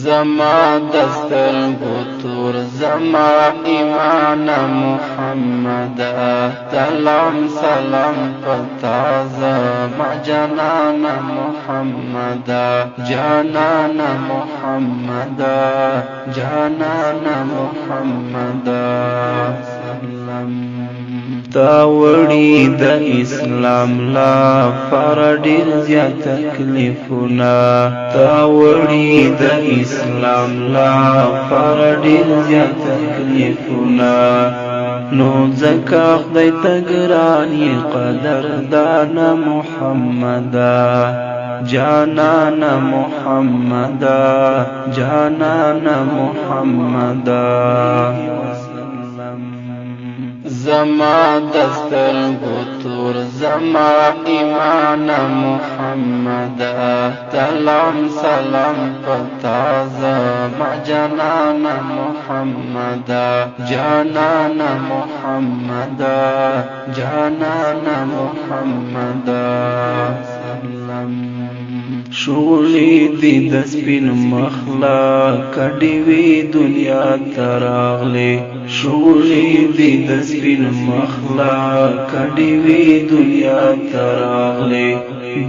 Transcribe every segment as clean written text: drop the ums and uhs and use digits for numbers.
زما دسترګو تور زما ایمان محمد سلام سلام پتا زما جانان محمد جانان محمد جانان محمد تاوړي د اسلام لا فرډیر زیات تکلیفونه تاوړي د اسلام لا فرډیر زیات تکلیفونه نو زکه خدای تګرانی قدردان محمد جانان محمد جانان محمد زما دسترګو تور زما ایمان محمد سلام سلام پتا زما جانان محمد جانان محمد جانان محمد شغلی دی د سپین مخلا کډی وی دنیا تراغلی شغلی دی د سپین مخلا کډی وی دنیا تراغلی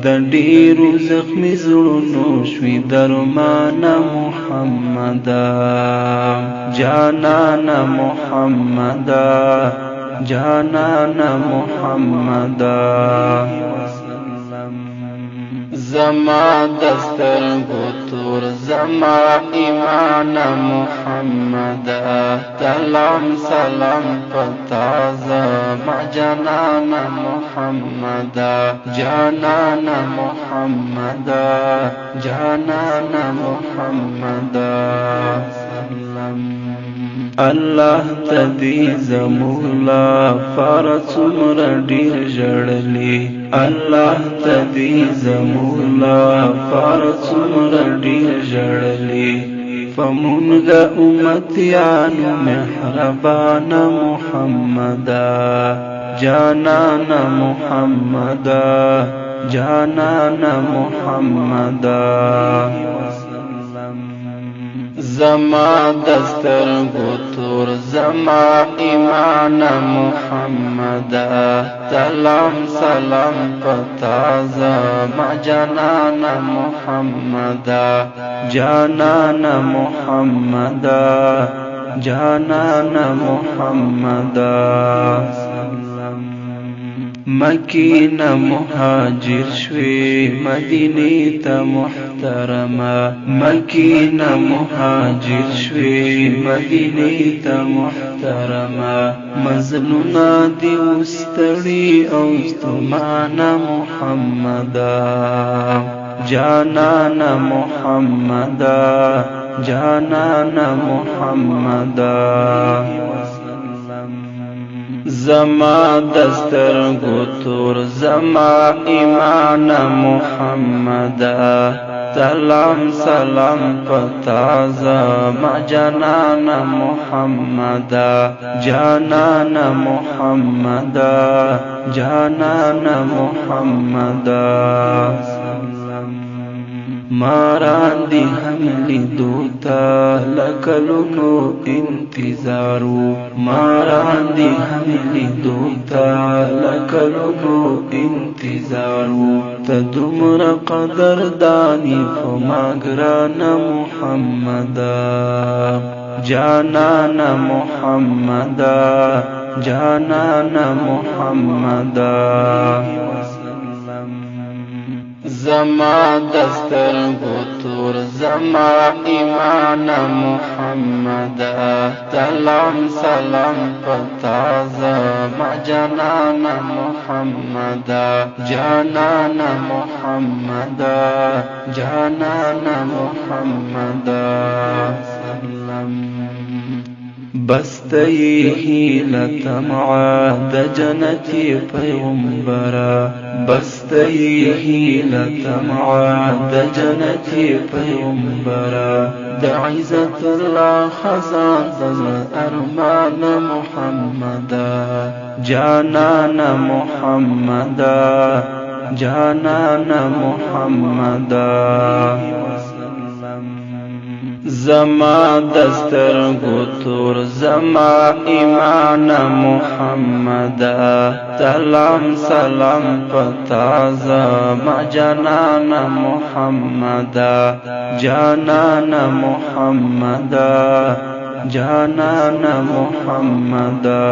د ډیرو زخمی زړونو شوی درمان محمد جانان محمد جانان محمد زما دسترګو تور زما ایمان محمد سلام سلام پتا زما جانان محمد جانان محمد جانان محمد الله تدی زمولا فرس مر ډیر جړلی الله تدی زمولا فرس مر ډیر جړلی فمونغا امتیانو محربان محمد جانان محمد جانان محمد زما دسترګو تور زما ایمان محمد سلام سلام پتا زما جانان محمد جانان محمد جانان محمد مکین مهاجر شوی مدینی تا محترما مکین مهاجر شوی مدینی تا محترما مزلونا دی استری اوستمان محمد جانان محمد جانان محمد زما دسترګو تور زما ایمان محمد سلام سلام پتا زما جانان محمد جانان محمد جانان محمد ماران دی حملی دوتا لکلونو انتظارو ماران دی حملی دوتا لکلونو انتظارو تدمر قدر دانی فماگران محمد جانان محمد جانان محمد زما دسترګو تور زما ایمان محمد سلام سلام پتا زما جانان محمد جانان محمد جانان محمد بستی حیلت معاد جنتی پیغمبرا بستی حیلت معاد جنتی پیغمبرا دعزت اللہ خزان دل ارمان محمد جانان محمد جانان محمد زما دسترګو تور زما ایمان محمدا سلام سلام پتا زما جانان محمدا جانان محمدا جانان محمدا